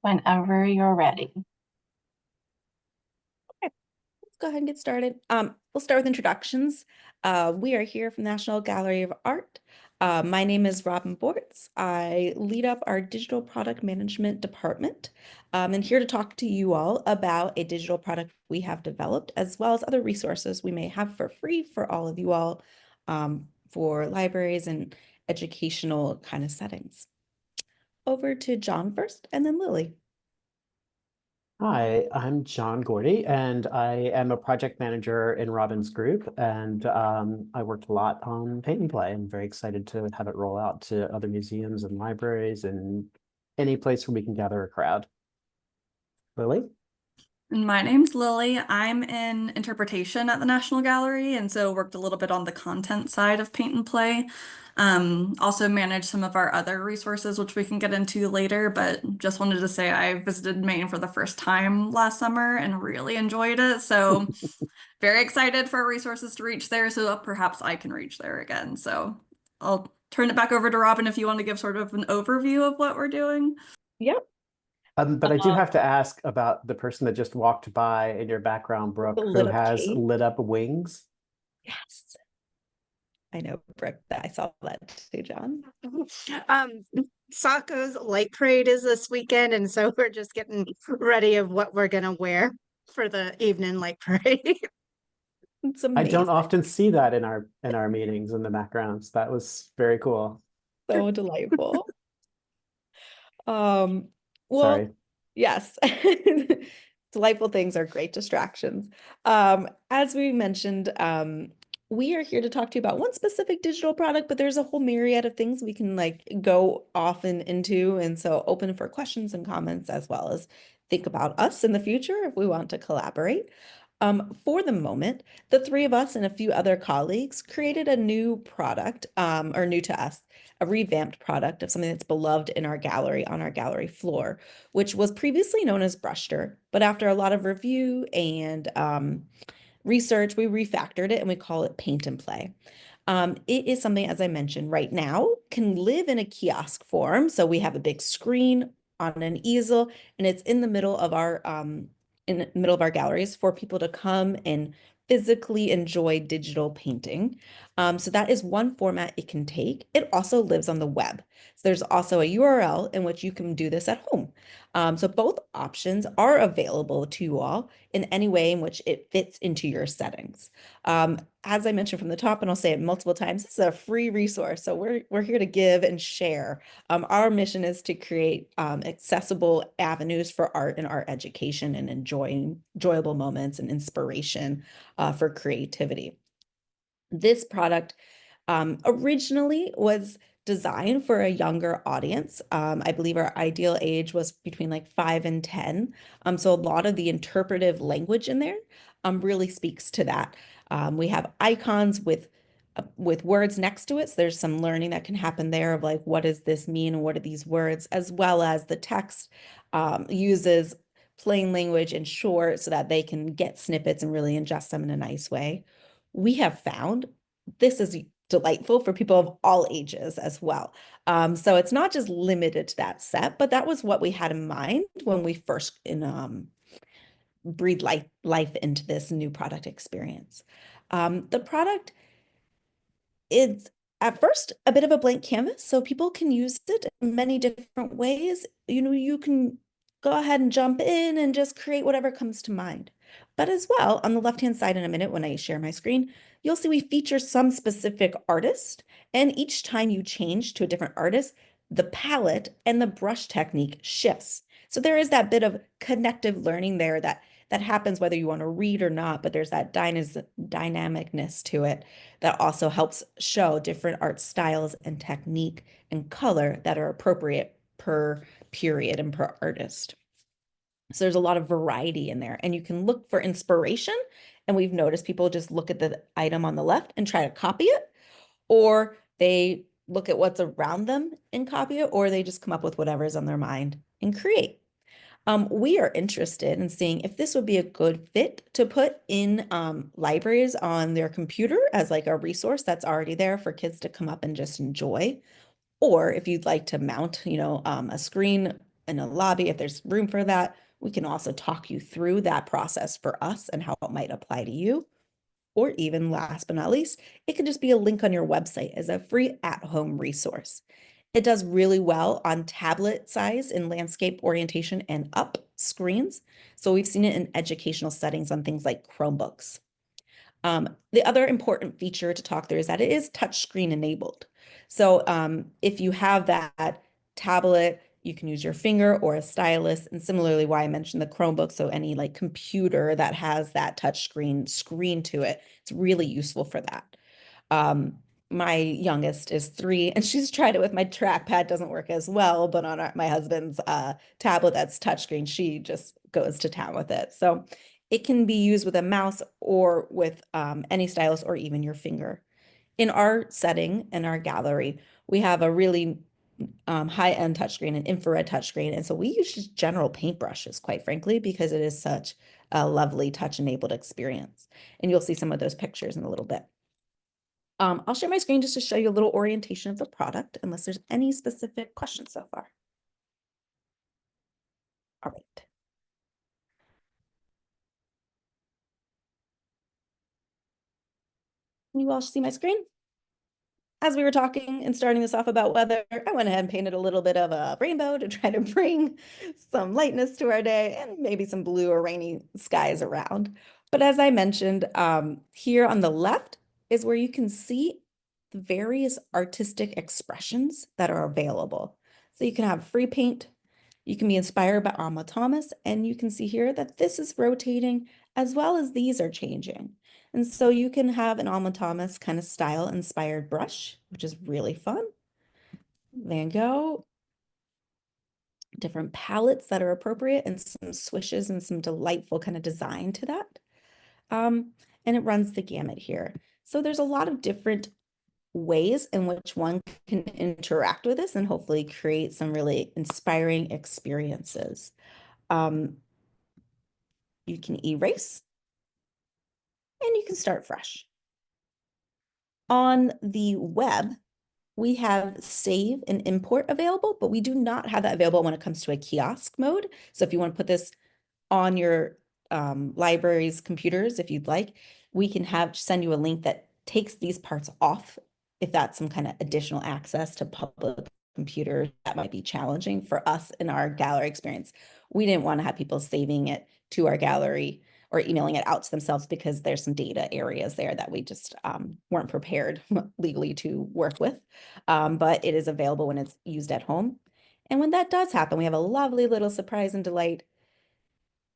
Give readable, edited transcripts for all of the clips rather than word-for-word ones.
Whenever you're ready. Okay, let's go ahead and get started. We'll start with introductions. We are here from National Gallery of Art. My name is Robin Bortz. I lead up our digital product management department, and here to talk to you all about a digital product we have developed, as well as other resources we may have for free for all of you all, for libraries and educational kind of settings. Over to John first, and then Lily. Hi, I'm John Gordy, and I am a project manager in Robin's group, and I worked a lot on Paint and Play. I'm very excited to have it roll out to other museums and libraries and any place where we can gather a crowd. Lily? My name's Lily. I'm in interpretation at the National Gallery, and so worked a little bit on the content side of Paint and Play. Also manage some of our other resources, which we can get into later, but just wanted to say I visited Maine for the first time last summer and really enjoyed it. So very excited for our resources to reach there, so perhaps I can reach there again. So I'll turn it back over to Robin if you want to give sort of an overview of what we're doing. Yep. But I do have to ask about the person that just walked by in your background, The Brooke, who lit up has cape. lit up wings. Yes. I know, Brooke, that I saw that too, John. Um, Saco's Light Parade is this weekend, and so we're just getting ready of what we're gonna wear for the evening light parade. It's I don't amazing. often see that in our meetings in the backgrounds. That was very cool. So delightful. Um, well, Sorry. yes. Delightful things are great distractions. As we mentioned, we are here to talk to you about one specific digital product, but there's a whole myriad of things we can like go often into. And so open for questions and comments as well as think about us in the future if we want to collaborate. For the moment, the three of us and a few other colleagues created a new product, or new to us, a revamped product of something that's beloved in our gallery on our gallery floor, which was previously known as Brushster. But after a lot of review and research, we refactored it and we call it Paint and Play. It is something, as I mentioned, right now can live in a kiosk form. So we have a big screen on an easel, and it's in the middle of our galleries for people to come and physically enjoy digital painting. So that is one format it can take. It also lives on the web. So there's also a URL in which you can do this at home. So both options are available to you all in any way in which it fits into your settings. As I mentioned from the top, and I'll say it multiple times, this is a free resource. So we're here to give and share. Our mission is to create accessible avenues for art and art education and enjoyable moments and inspiration for creativity. This product originally was designed for a younger audience. I believe our ideal age was between like 5 and 10. So a lot of the interpretive language in there really speaks to that. We have icons with words next to it. So there's some learning that can happen there of like, what does this mean? And what are these words? As well as the text uses plain language and short so that they can get snippets and really ingest them in a nice way. We have found this is delightful for people of all ages as well. So it's not just limited to that set, but that was what we had in mind when we first breathed life into this new product experience. The product is at first a bit of a blank canvas, so people can use it in many different ways. You can go ahead and jump in and just create whatever comes to mind. But as well, on the left-hand side in a minute when I share my screen, you'll see we feature some specific artist, and each time you change to a different artist, the palette and the brush technique shifts. So there is that bit of connective learning there that happens whether you want to read or not, but there's that dynamicness to it that also helps show different art styles and technique and color that are appropriate per period and per artist. So there's a lot of variety in there, and you can look for inspiration. And we've noticed people just look at the item on the left and try to copy it, or they look at what's around them and copy it, or they just come up with whatever's on their mind and create. We are interested in seeing if this would be a good fit to put in libraries on their computer as like a resource that's already there for kids to come up and just enjoy. Or if you'd like to mount, a screen in a lobby if there's room for that. We can also talk you through that process for us and how it might apply to you. Or even last but not least, it could just be a link on your website as a free at-home resource. It does really well on tablet size in landscape orientation and up screens. So we've seen it in educational settings on things like Chromebooks. The other important feature to talk through is that it is touchscreen enabled. So if you have that tablet, you can use your finger or a stylus. And similarly, why I mentioned the Chromebook, so any like computer that has that touchscreen screen to it, it's really useful for that. My youngest is 3, and she's tried it with my trackpad, doesn't work as well, but on my husband's tablet that's touchscreen, she just goes to town with it. So it can be used with a mouse or with any stylus or even your finger. In our setting, in our gallery, we have a really high-end touchscreen, an infrared touchscreen. And so we use just general paintbrushes, quite frankly, because it is such a lovely touch-enabled experience. And you'll see some of those pictures in a little bit. I'll share my screen just to show you a little orientation of the product, unless there's any specific questions so far. All right. Can you all see my screen? As we were talking and starting this off about weather, I went ahead and painted a little bit of a rainbow to try to bring some lightness to our day and maybe some blue or rainy skies around. But as I mentioned, here on the left is where you can see the various artistic expressions that are available. So you can have free paint, you can be inspired by Alma Thomas, and you can see here that this is rotating as well as these are changing. And so you can have an Alma Thomas kind of style inspired brush, which is really fun. Van Gogh, different palettes that are appropriate and some swishes and some delightful kind of design to that. And it runs the gamut here. So there's a lot of different ways in which one can interact with this and hopefully create some really inspiring experiences. You can erase and you can start fresh. On the web, we have save and import available, but we do not have that available when it comes to a kiosk mode. So if you want to put this on your library's computers, if you'd like, we can send you a link that takes these parts off if that's some kind of additional access to public computers that might be challenging for us in our gallery experience. We didn't want to have people saving it to our gallery or emailing it out to themselves because there's some data areas there that we just weren't prepared legally to work with. But it is available when it's used at home. And when that does happen, we have a lovely little surprise and delight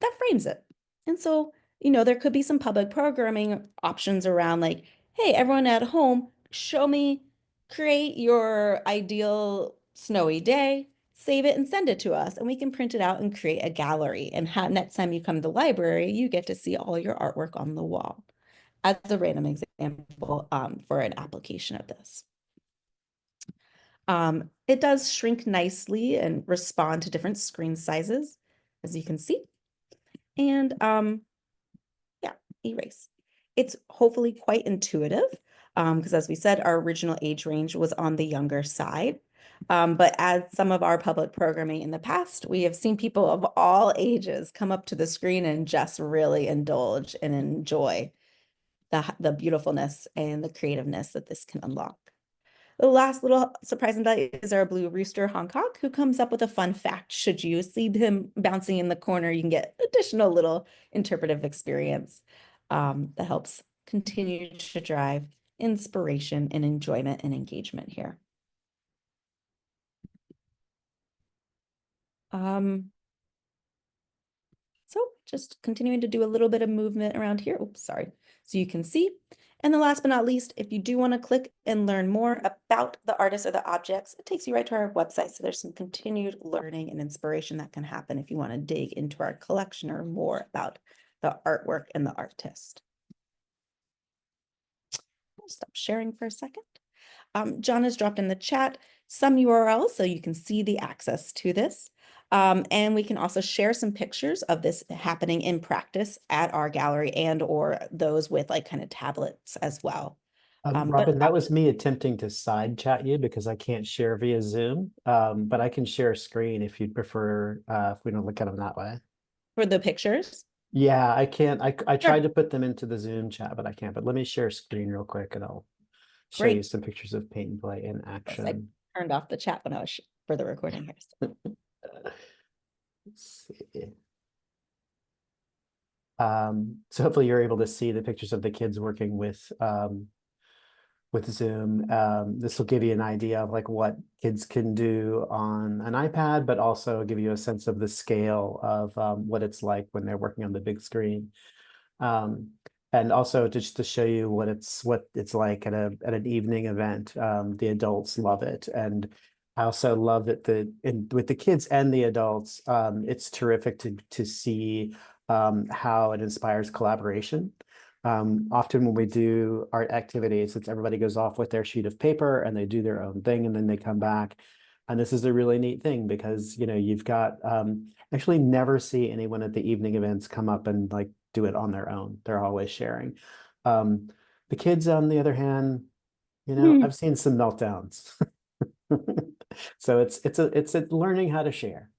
that frames it. And so, there could be some public programming options around like, hey, everyone at home, create your ideal snowy day, save it and send it to us. And we can print it out and create a gallery. And next time you come to the library, you get to see all your artwork on the wall as a random example for an application of this. It does shrink nicely and respond to different screen sizes, as you can see. And yeah, erase. It's hopefully quite intuitive because as we said, our original age range was on the younger side. But as some of our public programming in the past, we have seen people of all ages come up to the screen and just really indulge and enjoy the beautifulness and the creativeness that this can unlock. The last little surprise and delight is our blue rooster, Hancock, who comes up with a fun fact. Should you see him bouncing in the corner, you can get additional little interpretive experience that helps continue to drive inspiration and enjoyment and engagement here. So just continuing to do a little bit of movement around here. Oops, sorry. So you can see. And then last but not least, if you do want to click and learn more about the artists or the objects, it takes you right to our website. So there's some continued learning and inspiration that can happen if you want to dig into our collection or more about the artwork and the artist. I'll stop sharing for a second. John has dropped in the chat some URLs so you can see the access to this. And we can also share some pictures of this happening in practice at our gallery and or those with like kind of tablets as well. But Robin, that was me attempting to side chat you because I can't share via Zoom. But I can share a screen if you'd prefer, if we don't look at them that way. for the pictures, Yeah, I can't. I Sure. tried to put them into the Zoom chat, but I can't. But let me share a screen real quick and I'll show you Great. some pictures of paint and play in yes, I action. turned off the chat when I was for the recording here. So. Let's see. So hopefully you're able to see the pictures of the kids working with Zoom. This will give you an idea of like what kids can do on an iPad, but also give you a sense of the scale of what it's like when they're working on the big screen. And also just to show you what it's like at an evening event. The adults love it, and I also love that with the kids and the adults, it's terrific to see how it inspires collaboration. Often when we do art activities, it's everybody goes off with their sheet of paper and they do their own thing and then they come back. And this is a really neat thing because, you know, you've got actually never see anyone at the evening events come up and like do it on their own. They're always sharing. The kids, on the other hand, you know, I've seen some meltdowns. So it's a learning how to share.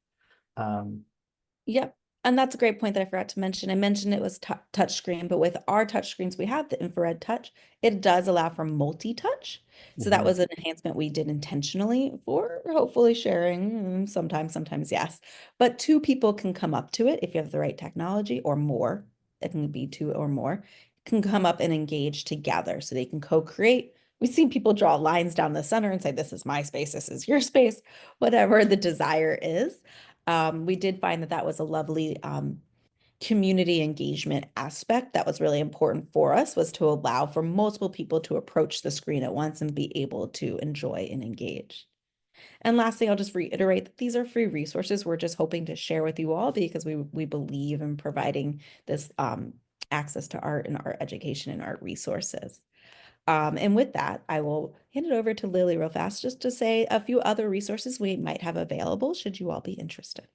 Yep. And that's a great point that I forgot to mention. I mentioned it was touch screen, but with our touch screens, we have the infrared touch. It does allow for multi-touch. So that Mhm. was an enhancement we did intentionally for hopefully sharing. Sometimes yes. But two people can come up to it if you have the right technology, or more. It can be two or more, can come up and engage together so they can co-create. We've seen people draw lines down the center and say, this is my space, this is your space, whatever the desire is. We did find that was a lovely community engagement aspect that was really important for us, was to allow for multiple people to approach the screen at once and be able to enjoy and engage. And lastly, I'll just reiterate that these are free resources. We're just hoping to share with you all because we believe in providing this access to art and art education and art resources. And with that, I will hand it over to Lily real fast just to say a few other resources we might have available should you all be interested.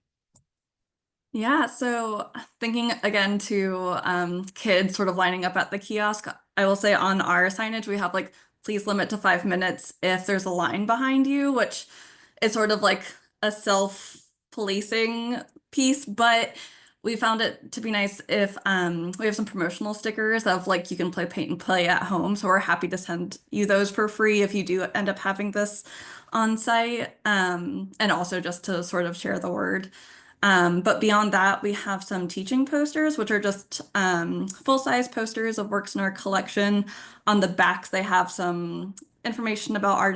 Yeah, so thinking again to kids sort of lining up at the kiosk, I will say on our signage we have like please limit to 5 minutes if there's a line behind you, which is sort of like a self-policing piece, but we found it to be nice if we have some promotional stickers of like you can play paint and play at home, so we're happy to send you those for free if you do end up having this on site, and also just to sort of share the word. But beyond that, we have some teaching posters, which are just full-size posters of works in our collection. On the backs, they have some information about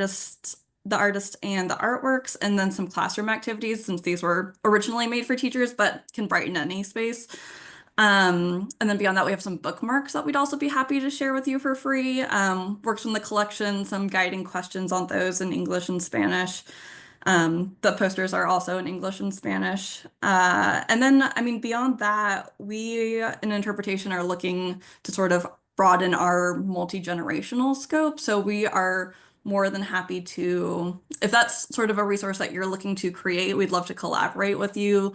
the artist and the artworks, and then some classroom activities, since these were originally made for teachers, but can brighten any space. And then beyond that, we have some bookmarks that we'd also be happy to share with you for free. Works from the collection, some guiding questions on those in English and Spanish. The posters are also in English and Spanish. And then, I mean, beyond that, we in interpretation are looking to sort of broaden our multi-generational scope. So we are more than happy to, if that's sort of a resource that you're looking to create, we'd love to collaborate with you,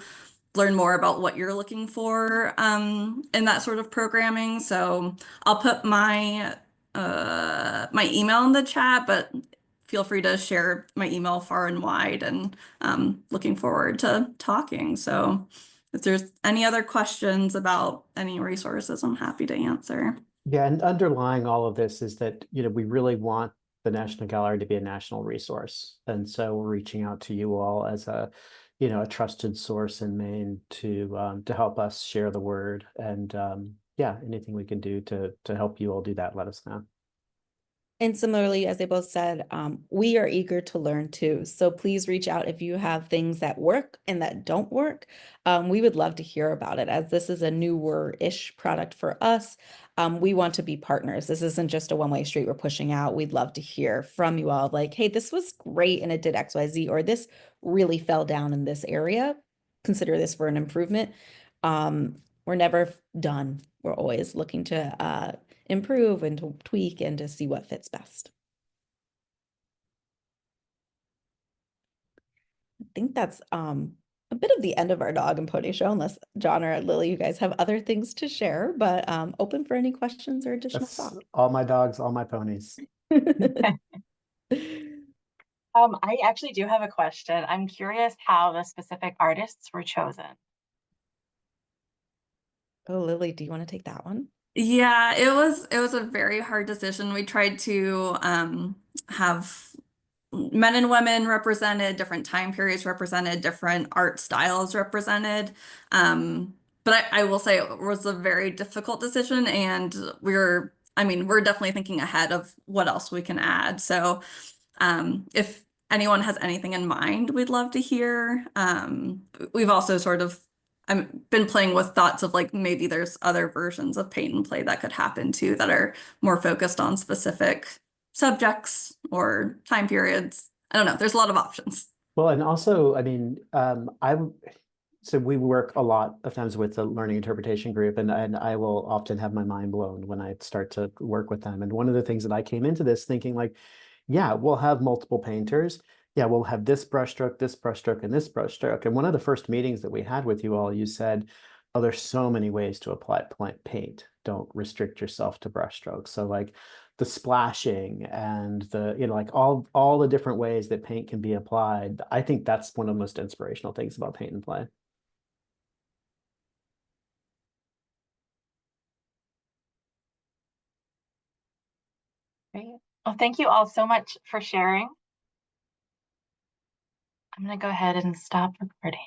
learn more about what you're looking for in that sort of programming. So I'll put my my email in the chat, but feel free to share my email far and wide, and looking forward to talking. So if there's any other questions about any resources, I'm happy to answer. Yeah, and underlying all of this is that, you know, we really want the National Gallery to be a national resource. And so we're reaching out to you all as a, you know, a trusted source in Maine to help us share the word. And yeah, anything we can do to help you all do that, let us know. And similarly, as they both said, we are eager to learn too. So please reach out if you have things that work and that don't work. We would love to hear about it, as this is a newer-ish product for us. We want to be partners. This isn't just a one-way street we're pushing out. We'd love to hear from you all, like, hey, this was great and it did XYZ, or this really fell down in this area. Consider this for an improvement. We're never done. We're always looking to improve and to tweak and to see what fits best. I think that's a bit of the end of our dog and pony show, unless John or Lily, you guys have other things to share, but open for any questions or additional That's thoughts. all my dogs, all my ponies. I actually do have a question. I'm curious how the specific artists were chosen. Oh, Lily, do you want to take that one? Yeah, it was a very hard decision. We tried to have men and women represented, different time periods represented, different art styles represented. But I will say it was a very difficult decision, and we're definitely thinking ahead of what else we can add. So if anyone has anything in mind, we'd love to hear. We've also sort of been playing with thoughts of like maybe there's other versions of paint and play that could happen too that are more focused on specific subjects or time periods. I don't know. There's a lot of options. Well, and also, I mean, so we work a lot of times with the learning interpretation group, and I will often have my mind blown when I start to work with them. And one of the things that I came into this thinking like, yeah, we'll have multiple painters. Yeah, we'll have this brushstroke, and this brushstroke. And one of the first meetings that we had with you all, you said, oh, there's so many ways to apply paint. Don't restrict yourself to brushstrokes. So like the splashing and the, like all the different ways that paint can be applied. I think that's one of the most inspirational things about paint and play. Great. Well, thank you all so much for sharing. I'm going to go ahead and stop recording.